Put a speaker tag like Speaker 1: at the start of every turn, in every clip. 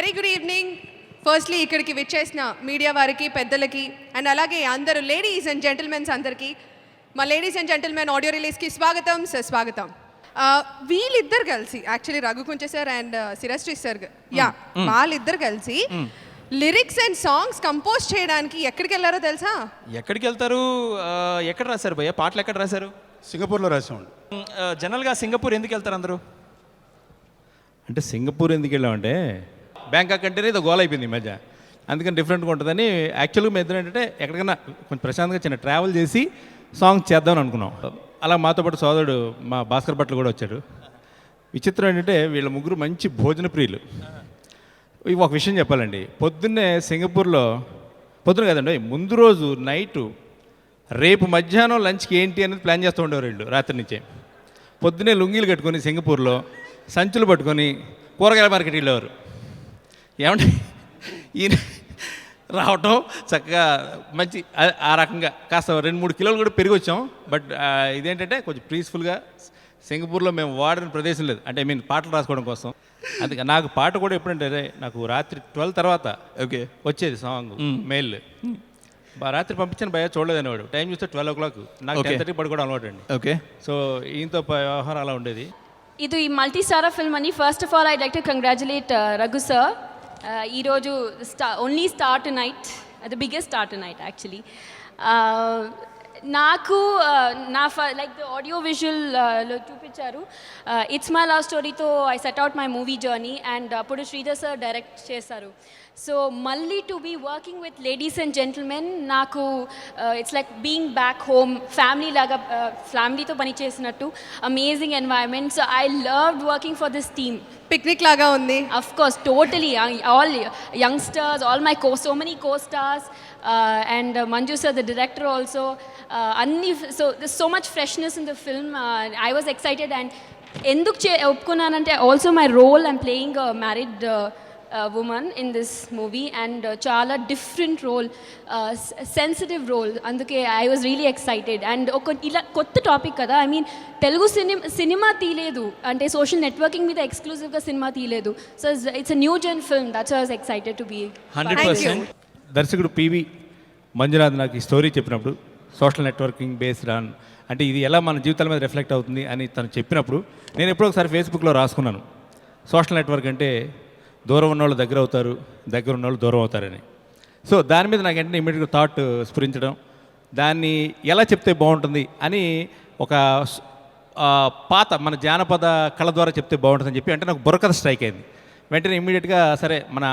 Speaker 1: Very good evening. Firstly ఇక్కడికి విచ్చేసిన media వారికి, పెద్దలకి అండ్ అలాగే అందరూ లేడీస్ అండ్ జెంటిల్మెన్స్ అందరికీ మా లేడీస్ అండ్ జెంటిల్మెన్ ఆడియో రిలీజ్కి స్వాగతం సార్, స్వాగతం. వీళ్ళిద్దరు కలిసి actually Raghu Kunche sir and సిరశ్రీ sir వాళ్ళిద్దరు కలిసి లిరిక్స్ అండ్ సాంగ్స్ కంపోజ్ చేయడానికి ఎక్కడికి వెళ్ళారో తెలుసా?
Speaker 2: ఎక్కడికి వెళ్తారు? ఎక్కడ రాశారు భయ్య? పాటలు ఎక్కడ రాశారు?
Speaker 3: సింగపూర్లో రాసామండి.
Speaker 2: జనరల్గా సింగపూర్ ఎందుకు వెళ్తారు అందరూ?
Speaker 3: అంటే సింగపూర్ ఎందుకు వెళ్ళామంటే బ్యాంకాక్ అంటేనే ఇది గోల్ అయిపోయింది ఈ మధ్య, అందుకని డిఫరెంట్గా ఉంటుందని. యాక్చువల్గా మేము ఏంటంటే ఎక్కడికైనా కొంచెం ప్రశాంతంగా చిన్న ట్రావెల్ చేసి సాంగ్ చేద్దామని అనుకున్నాం. అలా మాతో పాటు సోదరుడు మా భాస్కర్ భట్లు కూడా వచ్చాడు. విచిత్రం ఏంటంటే వీళ్ళ ముగ్గురు మంచి భోజన ప్రియులు. ఒక విషయం చెప్పాలండి, పొద్దున్నే సింగపూర్లో పొద్దున కదండి, ముందు రోజు నైటు రేపు మధ్యాహ్నం లంచ్కి ఏంటి అనేది ప్లాన్ చేస్తూ ఉండేవారు వీళ్ళు. రాత్రి నుంచే పొద్దున్నే లుంగీలు కట్టుకొని సింగపూర్లో సంచులు పట్టుకొని కూరగాయల మార్కెట్ వెళ్ళేవారు. ఏమంటే ఈయన రావటం చక్కగా మంచి ఆ రకంగా కాస్త 2-3 కిలోలు కూడా పెరిగి వచ్చాం. బట్ ఇదేంటంటే కొంచెం పీస్ఫుల్గా సింగపూర్లో మేము వాడిన ప్రదేశం లేదు, అంటే పాటలు రాసుకోవడం కోసం. అందుకే నాకు పాట కూడా ఎప్పుడంటే నాకు రాత్రి 12 తర్వాత ఓకే వచ్చేది సాంగ్ మెయిల్. రాత్రి పంపించిన భయ చూడలేదనేవాడు. టైం చూస్తే 12 o'clock. నాకు 10:30 పడుకోవడం అలవాటు అండి.
Speaker 2: ఓకే,
Speaker 3: సో ఈయనతో వ్యవహారం అలా ఉండేది.
Speaker 4: ఇది మల్టీ స్టారర్ ఫిల్మ్ అని first of all I like to congratulate Raghu sir. ఈరోజు only star tonight, the biggest star tonight actually. నాకు నా లైక్ ద ఆడియో విజువల్లో చూపించారు. ఇట్స్ మై లవ్ స్టోరీతో I set out my movie journey and అప్పుడు Sridhar sir direct చేశారు. So మళ్ళీ to be working with ladies and gentlemen నాకు it's like being back home, family లాగా, ఫ్యామిలీతో పని చేసినట్టు. Amazing environment. So I loved working for this team.
Speaker 1: Picnic లాగా ఉంది.
Speaker 4: Of course, totally. All youngsters, all my so many co-stars, and Manju sir, the director also. So there's so much freshness in the film. I was excited, and enduk oppukunnanante also my role, I'm playing a married woman in this movie, and chala different role, sensitive role. Anduke I was really excited, and oka ila kotta topic kada. I mean Telugu cinema తీలేదు అంటే social networking మీద ఎక్స్క్లూజివ్గా cinema తీలేదు. So it's a new gen film. That's why I was excited to be.
Speaker 3: 100%. దర్శకుడు PV Manjunath నాకు ఈ story చెప్పినప్పుడు social networking based on అంటే ఇది ఎలా మన జీవితాల మీద రిఫ్లెక్ట్ అవుతుంది అని తను చెప్పినప్పుడు నేను ఎప్పుడో ఒకసారి ఫేస్బుక్లో రాసుకున్నాను, సోషల్ నెట్వర్క్ అంటే దూరం ఉన్నవాళ్ళు దగ్గర అవుతారు, దగ్గర ఉన్నవాళ్ళు దూరం అవుతారని. సో దాని మీద నాకు వెంటనే ఇమీడియట్గా థాట్ స్ఫురించడం, దాన్ని ఎలా చెప్తే బాగుంటుంది అని ఒక పాత మన జానపద కళ ద్వారా చెప్తే బాగుంటుందని చెప్పి అంటే నాకు బుర్రకథ స్ట్రైక్ అయింది. వెంటనే ఇమ్మీడియట్గా సరే మన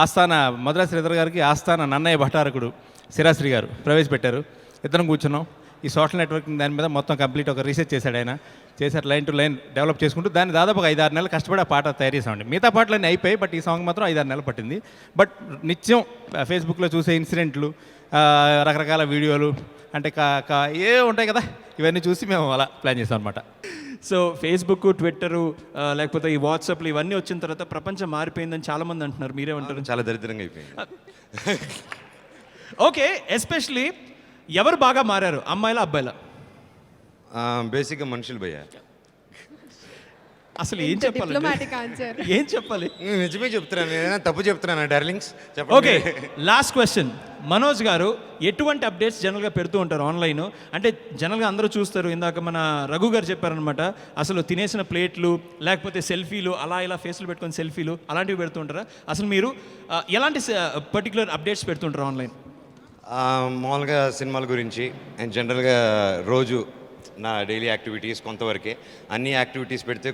Speaker 3: ఆస్థాన మధురా శ్రీధర్ గారికి ఆస్థాన నన్నయ్య భట్టారకుడు సిరాశ్రీ గారు ప్రవేశపెట్టారు. ఇద్దరం కూర్చున్నాం. ఈ సోషల్ నెట్వర్కింగ్ దాని మీద మొత్తం కంప్లీట్ ఒక రీసెర్చ్ చేశాడు ఆయన. చేశారు, లైన్ టు లైన్ డెవలప్ చేసుకుంటూ దాన్ని దాదాపు ఒక 5-6 నెలలు కష్టపడి ఆ పాట తయారు చేసామండి. మిగతా పాటలన్నీ అయిపోయాయి, బట్ ఈ సాంగ్ మాత్రం 5-6 నెలలు పట్టింది. బట్ నిత్యం ఫేస్బుక్లో చూసే ఇన్సిడెంట్లు, రకరకాల వీడియోలు అంటే ఏ ఉంటాయి కదా, ఇవన్నీ చూసి మేము అలా ప్లాన్ చేసాం అనమాట.
Speaker 2: సో ఫేస్బుక్, ట్విట్టరు, లేకపోతే ఈ వాట్సాప్లు ఇవన్నీ వచ్చిన తర్వాత ప్రపంచం మారిపోయిందని చాలామంది అంటున్నారు. మీరేమంటారు?
Speaker 5: చాలా దరిద్రంగా అయిపోయింది.
Speaker 2: ఓకే, ఎస్పెషలీ ఎవరు బాగా మారారు, అమ్మాయిలా అబ్బాయిలా?
Speaker 5: బేసిక్గా మనుషులు భయ్యా.
Speaker 2: అసలు ఏం చెప్పాలి?
Speaker 1: Diplomatic answer.
Speaker 2: ఏం చెప్పాలి?
Speaker 5: నిజమే చెప్తున్నాను, ఏదైనా తప్పు చెప్తున్నాను darlings?
Speaker 2: Okay, last question. Manoj గారు ఎటువంటి అప్డేట్స్ జనరల్గా పెడుతూ ఉంటారు ఆన్లైన్? అంటే జనరల్గా అందరూ చూస్తారు, ఇందాక మన రఘు గారు చెప్పారనమాట, అసలు తినేసిన ప్లేట్లు లేకపోతే సెల్ఫీలు, అలా ఇలా ఫేస్లు పెట్టుకొని సెల్ఫీలు అలాంటివి పెడుతూ ఉంటారా? అసలు మీరు ఎలాంటి పర్టికులర్ అప్డేట్స్ పెడుతుంటారు ఆన్లైన్?
Speaker 5: మామూలుగా సినిమాల గురించి అండ్ జనరల్గా రోజు నా డైలీ యాక్టివిటీస్ కొంతవరకే. అన్ని యాక్టివిటీస్ పెడితే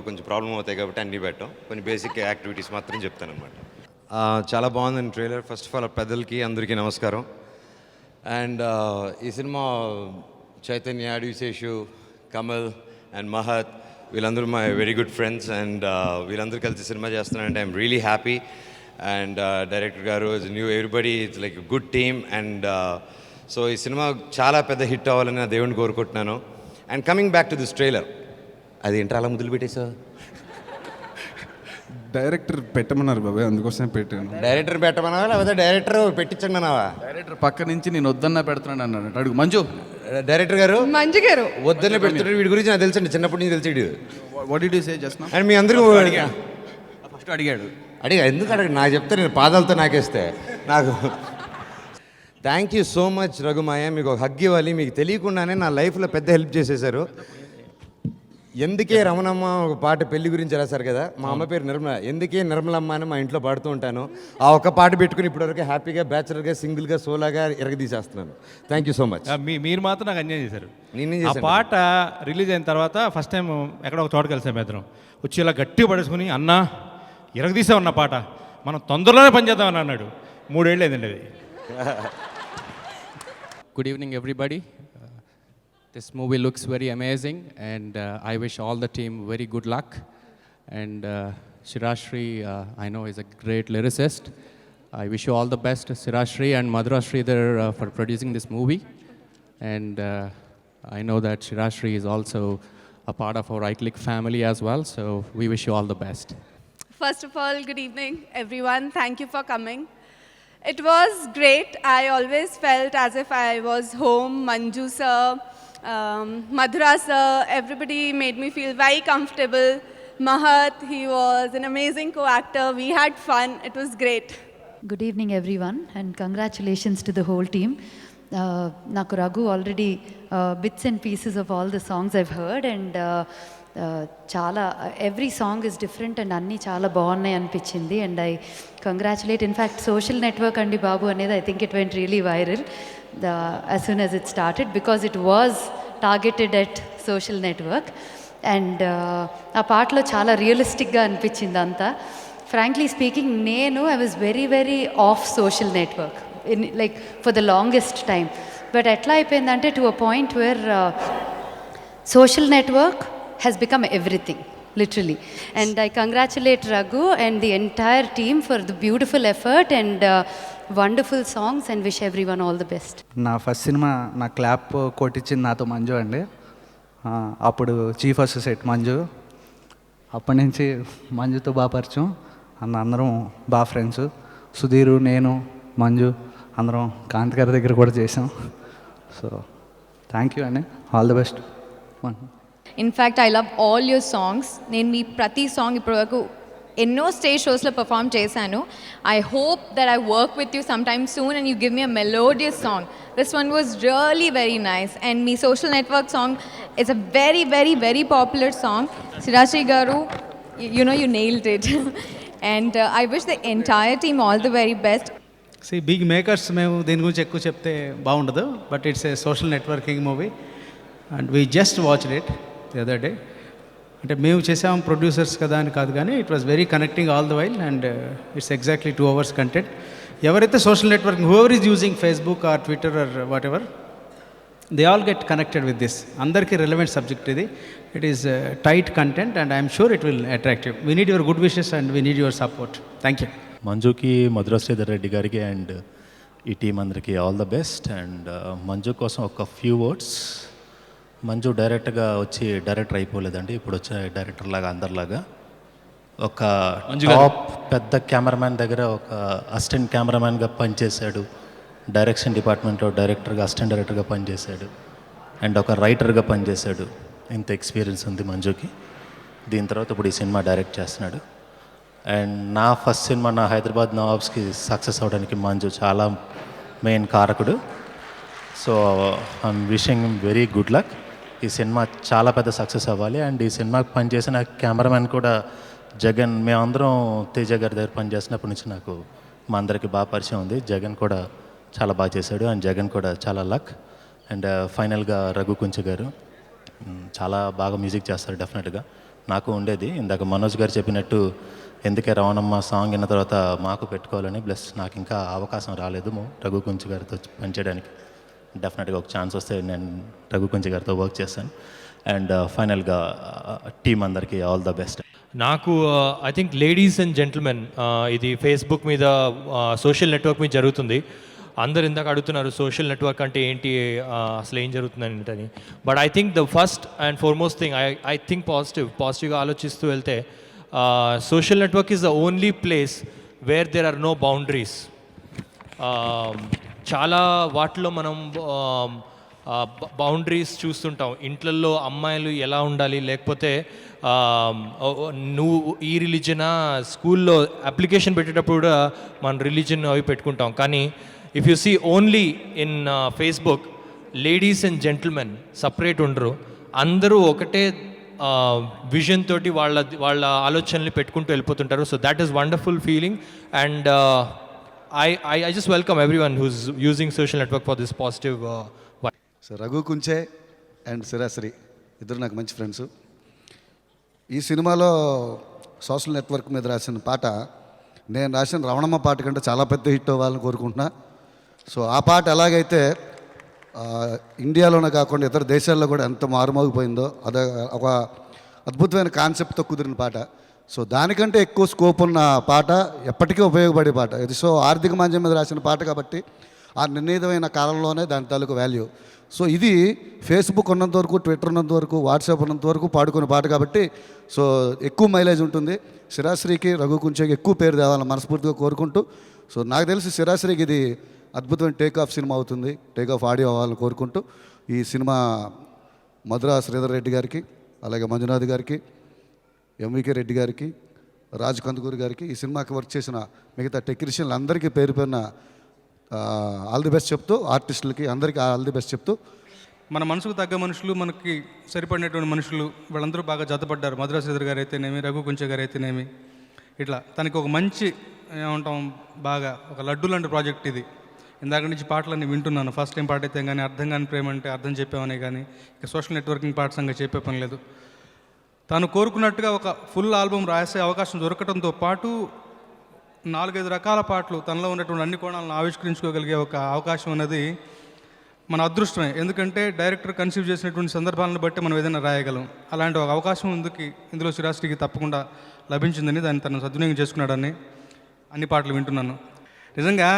Speaker 5: కొంచెం ప్రాబ్లం అవుతాయి కాబట్టి అన్నీ పెట్టాం. కొన్ని బేసిక్ యాక్టివిటీస్ మాత్రం చెప్తానమాట. చాలా బాగుందండి ట్రైలర్. ఫస్ట్ ఆఫ్ ఆల్ పెద్దలకి అందరికీ నమస్కారం. అండ్ ఈ సినిమా చైతన్య, అడివిశేషు, కమల్ అండ్ మహత్ వీళ్ళందరూ my very good friends. And వీళ్ళందరూ కలిసి సినిమా చేస్తున్నారంటే I'm really happy. And director గారు, new everybody, it's like good team. And so ఈ సినిమా చాలా పెద్ద హిట్ అవ్వాలని నా దేవుడిని కోరుకుంటున్నాను. And coming back to this trailer, అది ఏంటి అలా మొదలు పెట్టేసా?
Speaker 6: డైరెక్టర్ పెట్టమన్నారు బాబాయ్, అందుకోసమే పెట్టాను.
Speaker 5: డైరెక్టర్ పెట్టమన్నావా లేకపోతే డైరెక్టర్ పెట్టించండి అన్నావా?
Speaker 6: డైరెక్టర్ పక్క నుంచి నేను వద్దన్నా పెడుతున్నాను అన్నాడు. అడుగు మంజు.
Speaker 5: డైరెక్టర్ గారు
Speaker 1: మంజు గారు
Speaker 5: వద్దనే పెడుతున్నాడు. వీడి గురించి నాకు తెలుసండి, చిన్నప్పటి నుంచి తెలిసాడు.
Speaker 6: What did you say just now?
Speaker 5: And మీ అందరూ
Speaker 6: ఫస్ట్ అడిగాడు
Speaker 5: ఎందుకు అడగ నాకు చెప్తే నేను పాదాలతో నాకేస్తే నాకు థ్యాంక్ యూ సో మచ్ రఘుమాయ. మీకు ఒక హగ్ ఇవ్వాలి. మీకు తెలియకుండానే నా లైఫ్లో పెద్ద హెల్ప్ చేసేశారు. ఎందుకే రమణమ్మ ఒక పాట పెళ్లి గురించి రాశారు కదా, మా అమ్మ పేరు నిర్మల, ఎందుకే నిర్మలమ్మ అని మా ఇంట్లో పాడుతూ ఉంటాను. ఆ ఒక్క పాట పెట్టుకుని ఇప్పటివరకు హ్యాపీగా బ్యాచులర్గా సింగిల్గా సోలాగా ఎరగదీసేస్తున్నాను. Thank you so much.
Speaker 3: మీరు మాత్రం నాకు అన్యాయం చేశారు.
Speaker 5: నేనేం
Speaker 3: ఆ
Speaker 5: చేశాను?
Speaker 3: పాట రిలీజ్ అయిన తర్వాత ఫస్ట్ టైం ఎక్కడ ఒక చోట కలిసాం ఇద్దరం. వచ్చి ఇలా గట్టిగా పడేసుకుని అన్నా ఎరగదీసామన్న పాట మనం తొందరలోనే పనిచేద్దామని అన్నాడు. 3 ఏళ్ళు అయిందండి అది.
Speaker 7: Good evening, everybody. This movie looks very amazing, and I wish all the team very good luck. And Shirashri, I know, is a great lyricist. I wish you all the best, Shirashri and Madhura Sridhar, for producing this movie. And I know that Shirashri is also a part of our iClick family as well, so we wish you all the best.
Speaker 8: First of all, good evening, everyone. Thank you for coming. It was great. I always felt as if I was home. Manju sir, Madhura sir, everybody made me feel very comfortable. Mahat, he was an amazing co-actor. We had fun. It was great.
Speaker 9: Good evening, everyone, and congratulations to the whole team. Naku Raghu already bits and pieces of all the songs I've heard, and చాలా every song is different and అన్నీ చాలా బాగున్నాయి అనిపించింది. And I congratulate. In fact social network అండి బాబు అనేది I think it went really viral as soon as it started because it was targeted at social network. And ఆ పాటలో చాలా రియలిస్టిక్గా అనిపించింది అంతా. ఫ్రాంక్లీ స్పీకింగ్, నేను I was very very of social network like for the longest time. But ఎట్లా అయిపోయిందంటే to a point where social network has become everything, literally. And I congratulate Raghu and the entire team for the beautiful effort and wonderful songs, and wish everyone all the best.
Speaker 10: నా first cinema నా clap కొట్టించింది నాతో మంజు అండి. అప్పుడు chief associate Manju. అప్పటి నుంచి మంజుతో బాగా పరిచయం. అందరం బాగా ఫ్రెండ్స్. సుధీరు, నేను, మంజు అందరం కాంతి గారి దగ్గర కూడా చేసాం. సో థ్యాంక్ యూ అండి. All the best.
Speaker 11: In fact I love all your songs. నేను మీ ప్రతి సాంగ్ ఇప్పటివరకు ఎన్నో స్టేజ్ షోస్లో పర్ఫామ్ చేశాను. I hope that I work with you some time soon and you give me a melodious song. This one was really very nice. And మీ social network song it's a very very very popular song. Sirasri గారు, you know you nailed it. And I wish the entire team all the very best.
Speaker 12: Big makers మేము దీని గురించి ఎక్కువ చెప్తే బాగుండదు, but it's a social networking movie and we just watched it the other day. అంటే మేము చేసాం producers కదా అని కాదు, కానీ it was very connecting all the while and it's exactly 2 hours content. ఎవరైతే social networking whoever is using Facebook or Twitter or whatever, they all get connected with this. అందరికీ relevant subject ఇది. It is tight content and I'm sure it will attract you. We need your good wishes and we need your support. Thank you.
Speaker 13: మంజుకి, మధుర శ్రీధర్ రెడ్డి గారికి and ఈ team అందరికీ all the best. And Manju కోసం ఒక few words. Manju డైరెక్ట్గా వచ్చి director అయిపోలేదండి, ఇప్పుడు వచ్చే డైరెక్టర్ లాగా అందరిలాగా ఒక టాప్ పెద్ద కెమెరామ్యాన్ దగ్గర ఒక అసిస్టెంట్ కెమెరామ్యాన్గా పనిచేశాడు. డైరెక్షన్ డిపార్ట్మెంట్లో డైరెక్టర్గా, అసిస్టెంట్ డైరెక్టర్గా పనిచేశాడు. అండ్ ఒక రైటర్గా పనిచేశాడు. ఇంత ఎక్స్పీరియన్స్ ఉంది మంజుకి. దీని తర్వాత ఇప్పుడు ఈ సినిమా డైరెక్ట్ చేస్తున్నాడు. అండ్ నా ఫస్ట్ సినిమా నా హైదరాబాద్ నవాబ్స్కి సక్సెస్ అవ్వడానికి మంజు చాలా మెయిన్ కారకుడు. So I'm wishing very good luck. ఈ సినిమా చాలా పెద్ద సక్సెస్ అవ్వాలి. అండ్ ఈ సినిమాకి పనిచేసిన కెమెరామెన్ కూడా జగన్. మేమందరం తేజ గారి దగ్గర పనిచేసినప్పటి నుంచి నాకు మా అందరికీ బాగా పరిచయం ఉంది. జగన్ కూడా చాలా బాగా చేశాడు. అండ్ జగన్ కూడా చాలా లక్. అండ్ ఫైనల్గా రఘు కుంచ గారు చాలా బాగా మ్యూజిక్ చేస్తారు. డెఫినెట్గా నాకు ఉండేది ఇందాక మనోజ్ గారు చెప్పినట్టు, ఎందుకే రవణమ్మ సాంగ్ విన్న తర్వాత మాకు పెట్టుకోవాలని. ప్లస్ నాకు ఇంకా అవకాశం రాలేదు రఘు కుంచ గారితో పనిచేయడానికి. డెఫినెట్గా ఒక ఛాన్స్ వస్తే నేను రఘు కుంచ గారితో వర్క్ చేస్తాను. అండ్ ఫైనల్గా టీం అందరికీ ఆల్ ద బెస్ట్.
Speaker 2: నాకు I think ladies and gentlemen, ఇది ఫేస్బుక్ మీద సోషల్ నెట్వర్క్ మీద జరుగుతుంది. అందరు ఇందాక అడుగుతున్నారు సోషల్ నెట్వర్క్ అంటే ఏంటి, అసలు ఏం జరుగుతుందని. But I think the first and foremost thing I think పాజిటివ్గా ఆలోచిస్తూ వెళ్తే social network is the only place where there are no boundaries. చాలా వాటిలో మనం
Speaker 14: బౌండరీస్ చూస్తుంటాం. ఇంట్లల్లో అమ్మాయిలు ఎలా ఉండాలి, లేకపోతే నువ్వు ఈ రిలీజనా, స్కూల్లో అప్లికేషన్ పెట్టేటప్పుడు కూడా మన రిలీజన్ అవి పెట్టుకుంటాం. కానీ if you see only in Facebook, ladies and gentlemen separate ఉండరు, అందరూ ఒకటే విజన్ తోటి వాళ్ళ ఆలోచనల్ని పెట్టుకుంటూ వెళ్ళిపోతుంటారు. So that is wonderful feeling. And I just welcome everyone who's using social network for this positive vibe.
Speaker 15: So Raghu Kunche and Sirasri ఇద్దరు నాకు మంచి ఫ్రెండ్స్. ఈ సినిమాలో సోషల్ నెట్వర్క్ మీద రాసిన పాట, నేను రాసిన రవణమ్మ పాట కంటే చాలా పెద్ద హిట్ అవ్వాలని కోరుకుంటున్నా. సో ఆ పాట ఎలాగైతే ఇండియాలోనే కాకుండా ఇతర దేశాల్లో కూడా ఎంత మారుమోగిపోయిందో, అదే ఒక అద్భుతమైన కాన్సెప్ట్తో కుదిరిన పాట. సో దానికంటే ఎక్కువ స్కోప్ ఉన్న పాట, ఎప్పటికీ ఉపయోగపడే పాట ఇది. సో ఆర్థిక మాంద్యం మీద రాసిన పాట కాబట్టి ఆ నిర్ణీతమైన కాలంలోనే దాని తాలూకు వాల్యూ. సో ఇది ఫేస్బుక్ ఉన్నంత వరకు, ట్విట్టర్ ఉన్నంత వరకు, వాట్సాప్ ఉన్నంత వరకు పాడుకునే పాట కాబట్టి సో ఎక్కువ మైలేజ్ ఉంటుంది. శిరాశ్రీకి, రఘు కుంచేకి ఎక్కువ పేరు తేవాలని మనస్ఫూర్తిగా కోరుకుంటూ, సో నాకు తెలిసి శిరాశ్రీకి ఇది అద్భుతమైన టేక్ ఆఫ్ సినిమా అవుతుంది, టేక్ ఆఫ్ ఆడియో అవ్వాలని కోరుకుంటూ, ఈ సినిమా మధురా శ్రీధర్ రెడ్డి గారికి, అలాగే మంజునాథ్ గారికి, ఎంవికే రెడ్డి గారికి, రాజ్ కందుకూరి గారికి, ఈ సినిమాకి వర్క్ చేసిన మిగతా టెక్నీషియన్లు అందరికీ పేరు పేరున ఆల్ ది బెస్ట్ చెప్తూ, ఆర్టిస్టులకి అందరికీ ఆల్ ది బెస్ట్ చెప్తూ,
Speaker 6: మన మనసుకు తగ్గ మనుషులు, మనకి సరిపడినటువంటి మనుషులు వాళ్ళందరూ బాగా జతపడ్డారు. మధురా శ్రీధర్ గారు అయితేనేమి, రఘు కుంచే గారు అయితేనేమి, ఇట్లా తనకి ఒక మంచి ఏమంటాం, బాగా ఒక లడ్డు లాంటి ప్రాజెక్ట్ ఇది. ఇందాక నుంచి పాటలన్నీ వింటున్నాను. ఫస్ట్ టైం పాట అయితే కానీ అర్థం కాని ప్రేమ అంటే అర్థం చెప్పామనే కానీ, ఇక సోషల్ నెట్వర్కింగ్ పాట సంగతి చెప్పే పని లేదు. తాను కోరుకున్నట్టుగా ఒక ఫుల్ ఆల్బమ్ రాసే అవకాశం దొరకడంతో పాటు 4-5 రకాల పాటలు తనలో ఉన్నటువంటి అన్ని కోణాలను ఆవిష్కరించుకోగలిగే ఒక అవకాశం అనేది మన అదృష్టమే. ఎందుకంటే డైరెక్టర్ కన్సీవ్ చేసినటువంటి సందర్భాలను బట్టి మనం ఏదైనా రాయగలం. అలాంటి ఒక అవకాశం ఇందులో శిరాశ్రీకి తప్పకుండా లభించిందని, దాన్ని తను సద్వినియోగం చేసుకున్నాడని అన్ని పాటలు వింటున్నాను. నిజంగా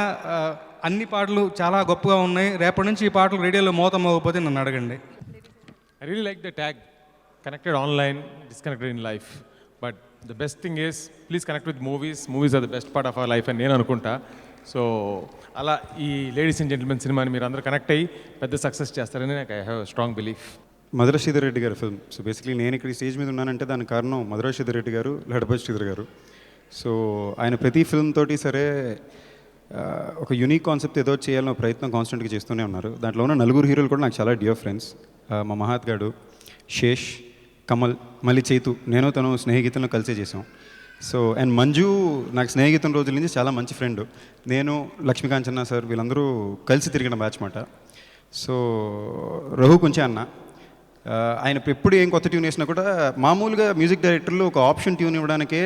Speaker 6: అన్ని పాటలు చాలా గొప్పగా ఉన్నాయి. రేపటి నుంచి ఈ పాటలు రేడియోలో మోతం అవ్వకపోతే నన్ను అడగండి.
Speaker 2: I really like the tag, connected online, disconnected in life. But the best thing is, please connect with movies. Movies are the best part of our life అని నేను అనుకుంటా. సో అలా ఈ లేడీస్ అండ్ జెంటిల్మెన్ సినిమాని మీరు అందరూ connect అయ్యి పెద్ద సక్సెస్ చేస్తారని నాకు I have strong belief.
Speaker 16: Madhura Sridhar Reddy గారి ఫిల్మ్. సో బేసిక్లీ నేను ఇక్కడ స్టేజ్ మీద ఉన్నానంటే దానికి కారణం మధురా శ్రీధర్ రెడ్డి గారు, లడపతి శ్రీధర్ గారు. సో ఆయన ప్రతి ఫిల్మ్ తోటి సరే ఒక యూనిక్ కాన్సెప్ట్ ఏదో చేయాలన్న ప్రయత్నం కాన్స్టెంట్గా చేస్తూనే ఉన్నారు. దాంట్లో ఉన్న 4 హీరోలు కూడా నాకు చాలా డియర్ ఫ్రెండ్స్. మా మహాత్ గారు, శేష్, కమల్, మళ్ళీ చైతు, నేను తను స్నేహగీతంలో కలిసే చేసాం. సో అండ్ మంజు నాకు స్నేహగీతం రోజుల నుంచి చాలా మంచి ఫ్రెండ్. నేను, లక్ష్మీకాంత్ అన్న సార్ వీళ్ళందరూ కలిసి తిరిగిన బ్యాచ్ మాట. సో రఘు కొంచెం అన్న ఆయన ఎప్పుడు ఏం కొత్త ట్యూన్ వేసినా కూడా మామూలుగా మ్యూజిక్ డైరెక్టర్లు ఒక ఆప్షన్ ట్యూన్ ఇవ్వడానికే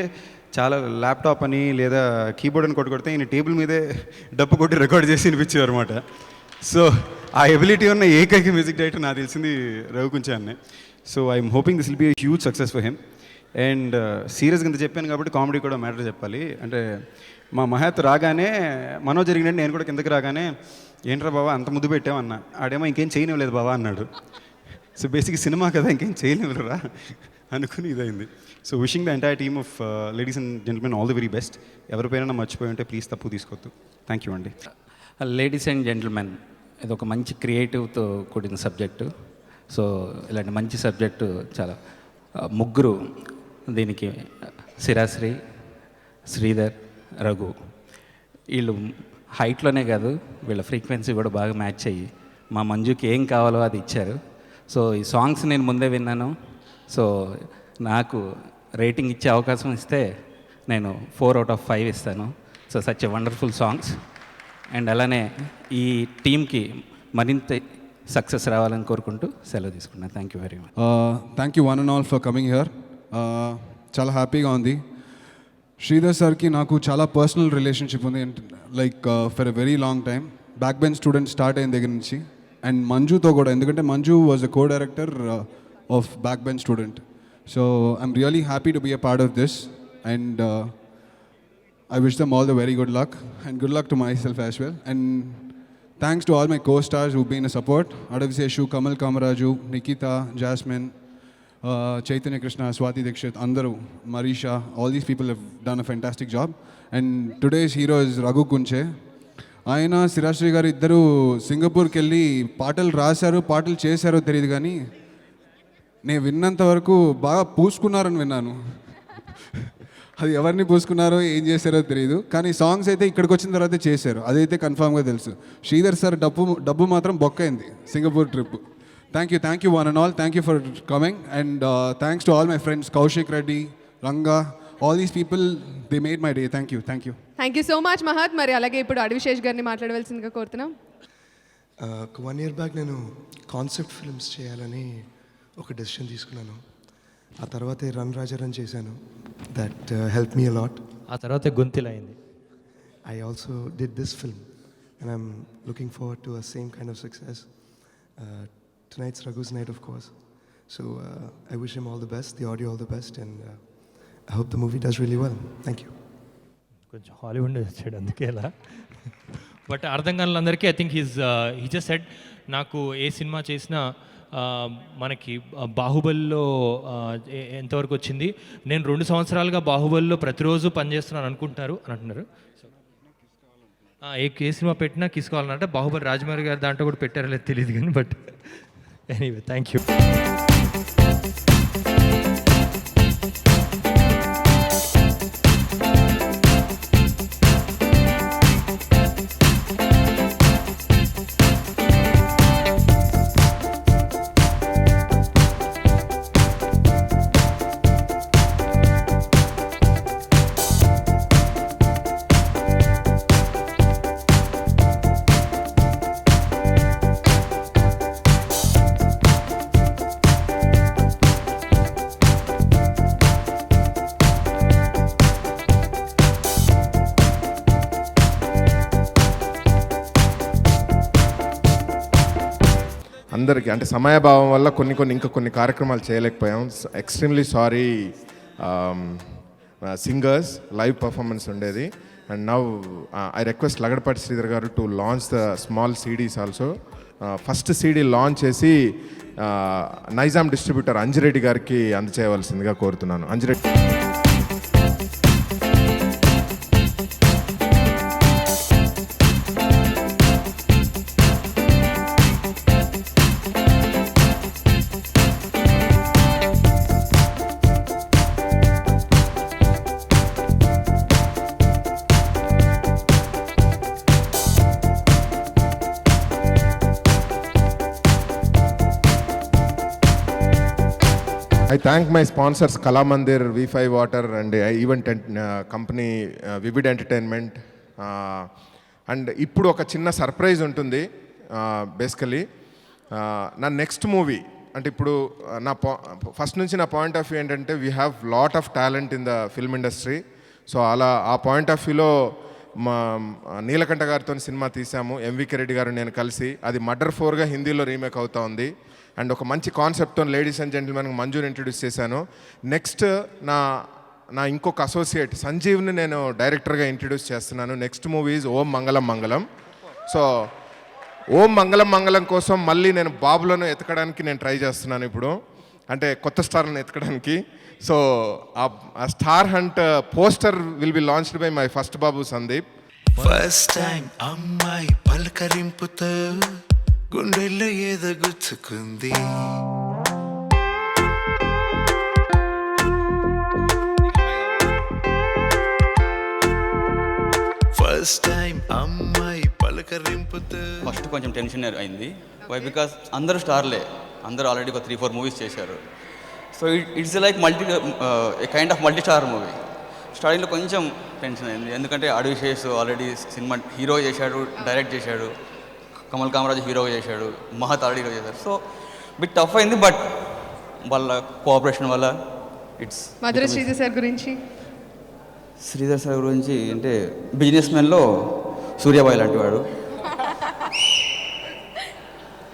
Speaker 16: చాలా ల్యాప్టాప్ అని లేదా కీబోర్డ్ అని కొడితే ఈయన టేబుల్ మీదే డప్పు కొట్టి రికార్డ్ చేసి వినిపించారు అనమాట. సో ఆ ఎబిలిటీ ఉన్న ఏకైక మ్యూజిక్ డైరెక్టర్ నాకు తెలిసింది రఘు కొంచెం అన్నే. So I'm hoping this will be huge success for him. And సీరియస్గా ఇంత చెప్పాను కాబట్టి కామెడీ కూడా మ్యాటర్ చెప్పాలి. అంటే మా మహత్ రాగానే మనో జరిగినట్టు నేను కూడా కిందకి రాగానే ఏంట్రా బాబా అంత ముద్దు పెట్టామన్నా, ఆడేమో ఇంకేం చేయనివ్వలేదు బాబా అన్నాడు. సో బేసిక్ సినిమా కదా ఇంకేం చేయనివ్వరా అనుకుని ఇదైంది. So wishing the entire team of ladies and gentlemen all the very best. ఎవరి పేరైనా మర్చిపోయి ఉంటే ప్లీజ్ తప్పు తీసుకోవద్దు. థ్యాంక్ యూ అండి.
Speaker 17: లేడీస్ అండ్ జెంటిల్మెన్ ఇది ఒక మంచి క్రియేటివ్తో కూడిన సబ్జెక్టు. సో ఇలాంటి మంచి సబ్జెక్టు చాలా ముగ్గురు దీనికి శిరాశ్రీ, శ్రీధర్, రఘు వీళ్ళు హైట్లోనే కాదు వీళ్ళ ఫ్రీక్వెన్సీ కూడా బాగా మ్యాచ్ అయ్యి మా మంజుకి ఏం కావాలో అది ఇచ్చారు. సో ఈ సాంగ్స్ నేను ముందే విన్నాను. సో నాకు రేటింగ్ ఇచ్చే అవకాశం ఇస్తే నేను 4 out of 5 ఇస్తాను. So such a wonderful songs. And అలానే ఈ టీమ్కి మరింత సక్సెస్ రావాలని కోరుకుంటూ సెలవు తీసుకున్నాను. Thank you very much.
Speaker 6: Thank you one and all for coming here. చాలా హ్యాపీగా ఉంది. శ్రీధర్ సార్కి నాకు చాలా పర్సనల్ రిలేషన్షిప్ ఉంది. Like for a very long time, back bench student start అయిన దగ్గర నుంచి. అండ్ మంజుతో కూడా, ఎందుకంటే Manju was the co director of back bench student. So I'm really happy to be a part of this. And I wish them all the very good luck and good luck to myself as well. And thanks to all my co-stars who've been a support. Adaviseshu, Kamal Kamaraju, Nikita, Jasmine, Chaitanya Krishna, Swati Dikshit, Andaru, Marisha, all these people have done a fantastic job. And today's hero is Raghu Kunche.
Speaker 18: ఆయన శిరాశ్రీ గారు ఇద్దరు సింగపూర్కి వెళ్ళి పాటలు రాశారు, పాటలు చేశారో తెలియదు, కానీ నేను విన్నంత వరకు బాగా పూసుకున్నారని విన్నాను. అది ఎవరిని పూసుకున్నారో ఏం చేశారో తెలియదు, కానీ సాంగ్స్ అయితే ఇక్కడికి వచ్చిన తర్వాత చేశారు, అదైతే కన్ఫామ్గా తెలుసు. శ్రీధర్ సార్ డబ్బు మాత్రం బొక్కైంది Singapore trip. Thank you one and all, thank you for coming, and thanks to all my friends, Kaushik Reddy, Ranga, all these people, they made my day. Thank you
Speaker 1: thank you so much Mahat. మరి అలాగే ఇప్పుడు అడివిశేష్ గారిని మాట్లాడవలసిందిగా కోరుతున్నాం.
Speaker 19: ఒక 1 year బ్యాక్ నేను concept films చేయాలని ఒక డెసిషన్ తీసుకున్నాను. ఆ తర్వాతే రన్ రాజా రన్ చేశాను. That help me a lot.
Speaker 14: ఆ తర్వాతే గొంతులైంది.
Speaker 19: I also did this film and I'm looking forward to a same kind of success. tonight's Raghu's night, of course. So I wish him all the best, the audio all the best, and I hope the movie does really well. Thank you.
Speaker 14: కొంచెం Hollywood వచ్చాడు అందుకే ఇలా. But అర్థం కాని అందరికీ I think he just said నాకు ఏ cinema చేసినా మనకి బాహుబలిలో ఎంతవరకు వచ్చింది, నేను 2 సంవత్సరాలుగా బాహుబలిలో ప్రతిరోజు పనిచేస్తున్నాను అనుకుంటున్నారు అని అంటున్నారు. ఏ సినిమా పెట్టినా కిసుకోవాలంటే బాహుబలి రాజమౌళి గారు దాంట్లో కూడా పెట్టారో లేదు తెలియదు కానీ, బట్ ఎనీవే థ్యాంక్ యూ.
Speaker 20: అందరికీ అంటే సమయభావం వల్ల కొన్ని కార్యక్రమాలు చేయలేకపోయాం. Extremely sorry singers, live performance ఉండేది. And now I request Lagadapati Sridhar గారు to launch the small CDs also. First CD launch చేసి నైజాం డిస్ట్రిబ్యూటర్ అంజిరెడ్డి గారికి అందచేయవలసిందిగా కోరుతున్నాను. Anji Reddy. I thank my sponsors Kalamandir, V5 Water and event company Vivid Entertainment. And ఇప్పుడు ఒక చిన్న surprise ఉంటుంది. Basically నా నెక్స్ట్ మూవీ అంటే ఇప్పుడు నా ఫస్ట్ నుంచి నా పాయింట్ ఆఫ్ వ్యూ ఏంటంటే we have lot of talent in the film industry. So అలా ఆ పాయింట్ ఆఫ్ వ్యూలో మా నీలకంఠ గారితో సినిమా తీసాము, ఎంవికే రెడ్డి గారు నేను కలిసి. అది మర్డర్ 4గా హిందీలో రీమేక్ అవుతా ఉంది. అండ్ ఒక మంచి కాన్సెప్ట్తో లేడీస్ అండ్ జెంటిల్మెన్కి మంజుని ఇంట్రడ్యూస్ చేశాను. నెక్స్ట్ నా ఇంకొక అసోసియేట్ సంజీవ్ని నేను డైరెక్టర్గా ఇంట్రడ్యూస్ చేస్తున్నాను. నెక్స్ట్ మూవీ ఈజ్ ఓం మంగళం మంగళం. సో ఓం మంగళం మంగళం కోసం మళ్ళీ నేను బాబులను ఎతకడానికి నేను ట్రై చేస్తున్నాను ఇప్పుడు, అంటే కొత్త స్టార్లను ఎతకడానికి. సో ఆ star hunt poster will be launched by my first Babu Sandeep.
Speaker 21: First time అమ్మాయి పలకరింపుతో గుండెల్లో ఏదో గుచ్చుకుంది, ఫస్ట్ టైం అమ్మాయి పలకరింపుతో.
Speaker 22: ఫస్ట్ కొంచెం టెన్షన్ అయింది. వై బికాస్ అందరూ స్టార్లే, అందరూ ఆల్రెడీ ఒక 3-4 మూవీస్ చేశారు. So it's like kind of multi star movie. స్టార్టింగ్లో కొంచెం టెన్షన్ అయింది, ఎందుకంటే అడివిశేష్ ఆల్రెడీ సినిమా హీరో చేశాడు, డైరెక్ట్ చేశాడు, కమల్ కామరాజు హీరోగా చేశాడు, మహత్ ఆల్రెడీ హీరో చేశాడు. సో బిట్ టఫ్ అయింది, బట్ వాళ్ళ కోఆపరేషన్ వల్ల ఇట్స్.
Speaker 1: మధుర శ్రీధర్ సార్ గురించి
Speaker 22: అంటే బిజినెస్ మ్యాన్లో సూర్యాబాయ్ లాంటి వాడు,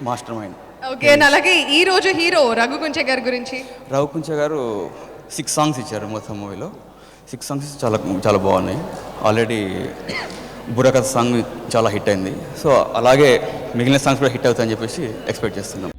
Speaker 22: మాస్టర్ మైండ్.
Speaker 1: ఓకే. అలాగే ఈ రోజు హీరో రఘు కుంచే గారి గురించి.
Speaker 22: రఘు కుంచే గారు 6 సాంగ్స్ ఇచ్చారు మొత్తం మూవీలో. 6 సాంగ్స్ చాలా చాలా బాగున్నాయి. ఆల్రెడీ బుర్రకథ సాంగ్ చాలా హిట్ అయింది. సో అలాగే మిగిలిన సాంగ్స్ కూడా హిట్ అవుతాయని చెప్పేసి ఎక్స్పెక్ట్ చేస్తున్నాం.